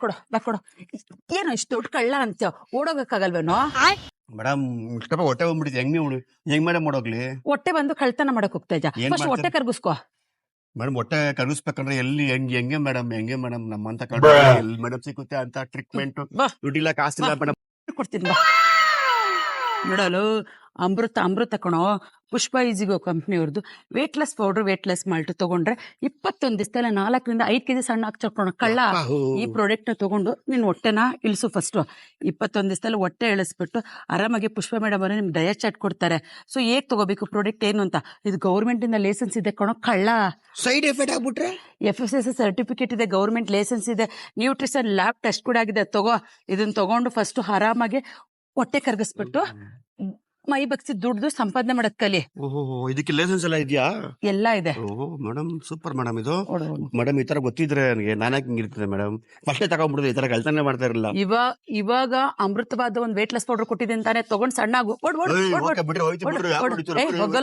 ಕೊಡು ಬಾ ಕೊಡು. ಏನೋ ಇಷ್ಟು ದೊಡ್ಡ ಕಳ್ಳ ಅಂತ ಓಡೋಗಕ್ಕಾಗಲ್ವೇನೋ? ಮೇಡಮ್ ಇಷ್ಟಪ್ಪ ಹೊಟ್ಟೆ ಬಂದ್ಬಿಟ್ಟಿದೆ, ಹೆಂಗ್ ನೀವು ಹೆಂಗ್ ಮೇಡಮ್ ಮಾಡೋಗ್ಲಿ? ಹೊಟ್ಟೆ ಬಂದು ಕಳ್ತನ ಮಾಡಕ್ ಹೋಗ್ತಾ ಇದ್ದ. ಏನ್ ಫಸ್ಟ್ ಹೊಟ್ಟೆ ಮಾಡ್ತಾರೆ? ಕರ್ಗಿಸ್ಕೋ. ಮೇಡಮ್ ಹೊಟ್ಟೆ ಕರ್ಗಿಸ್ಬೇಕಂದ್ರೆ ಎಲ್ಲಿ ಹೆಂಗೆ ಮೇಡಮ್ ನಮ್ಮಂತ ಎಲ್ಲಿ ಮೇಡಮ್ ಸಿಗುತ್ತೆ ಅಂತ ಟ್ರೀಟ್ಮೆಂಟ್? ಬಾ ದುಡ್ಡಿಲ್ಲ ಕಾಸಿಲ್ಲ ಮೇಡಮ್. ಕೊಡ್ತೀನಿ ಬಾ. ನೋಡಲು ಅಮೃತ ಕಣೋ, ಪುಷ್ಪ ಈಜಿಗೋ ಕಂಪ್ನಿಯವ್ರದ್ದು ವೇಟ್ಲೆಸ್ ಪೌಡರ್, ವೇಟ್ಲೆಸ್ ಮಾಲ್ಟ್ ತಗೊಂಡ್ರೆ 21 ದಿವಸದಲ್ಲ 4 ರಿಂದ 5 kg ಸಣ್ಣ ಹಾಕ್ಚೊಳ್ಕೊಣ ಕಳ್ಳ. ಈ ಪ್ರಾಡಕ್ಟ್ ನ ತಗೊಂಡು ನಿನ್ ಹೊಟ್ಟೆನ ಇಳಿಸು ಫಸ್ಟ್. 21 ದಿವಸದಲ್ಲಿ ಹೊಟ್ಟೆ ಇಳಿಸ್ಬಿಟ್ಟು ಆರಾಮಾಗಿ ಪುಷ್ಪ ಮೇಡಮ್ ಅವರೇ ನಿಮ್ ಡಯಟ್ ಚಾರ್ಟ್ ಕೊಡ್ತಾರೆ. ಸೊ ಹೇಗ್ ತಗೋಬೇಕು ಪ್ರಾಡಕ್ಟ್ ಏನು ಅಂತ. ಇದು ಗೌರ್ಮೆಂಟ್ ಇಂದ ಲೈಸೆನ್ಸ್ ಇದೆ ಕಣೋ ಕಳ್ಳ. ಸೈಡ್ ಎಫೆಕ್ಟ್ ಆಗ್ಬಿಟ್ರೆ? FSSAI ಸರ್ಟಿಫಿಕೇಟ್ ಇದೆ, ಗೌರ್ಮೆಂಟ್ ಲೈಸೆನ್ಸ್ ಇದೆ, ನ್ಯೂಟ್ರಿಷನ್ ಲ್ಯಾಬ್ ಟೆಸ್ಟ್ ಕೂಡ ಆಗಿದೆ. ಇದನ್ನ ತಗೊಂಡು ಫಸ್ಟ್ ಆರಾಮಾಗಿ ಹೊಟ್ಟೆ ಕರ್ಗಿಸ್ಬಿಟ್ಟು ಮೈ ಬಗ್ಸಿ ದುಡ್ದು ಸಂಪಾದನೆ ಮಾಡಕ್ ಕಲಿ. ಓಹೋ, ಇದಕ್ಕೆ ಲೈಸೆನ್ಸ್ ಎಲ್ಲ ಇದೆಯಾ? ಎಲ್ಲ ಇದೆ. ಓಹೋ ಮೇಡಮ್, ಸೂಪರ್ ಮೇಡಮ್. ಇದು ಮೇಡಮ್ ಈ ತರ ಗೊತ್ತಿದ್ರೆ ನನಗೆ ನಾನ್ಯಾಕೆ ಹಿಂಗಿರ್ತದೆ ಮೇಡಮ್? ಫಸ್ಟೇ ತಗೊಂಡ್ಬಿಡುದು, ಈ ತರ ಕೆಲಸನೇ ಮಾಡ್ತಾ ಇರಲಿಲ್ಲ. ಇವಾಗ ಅಮೃತವಾದ ಒಂದ್ ವೇಟ್ಲೆಸ್ ಪೌಡರ್ ಕೊಟ್ಟಿದ್ದೀನಿ ತಾನೆ, ತಗೊಂಡ್ ಸಣ್ಣ ಆಗು. ಬಿಡ್ರಿ, ಹೋಯ್ತು ಬಿಡ್ರಿ.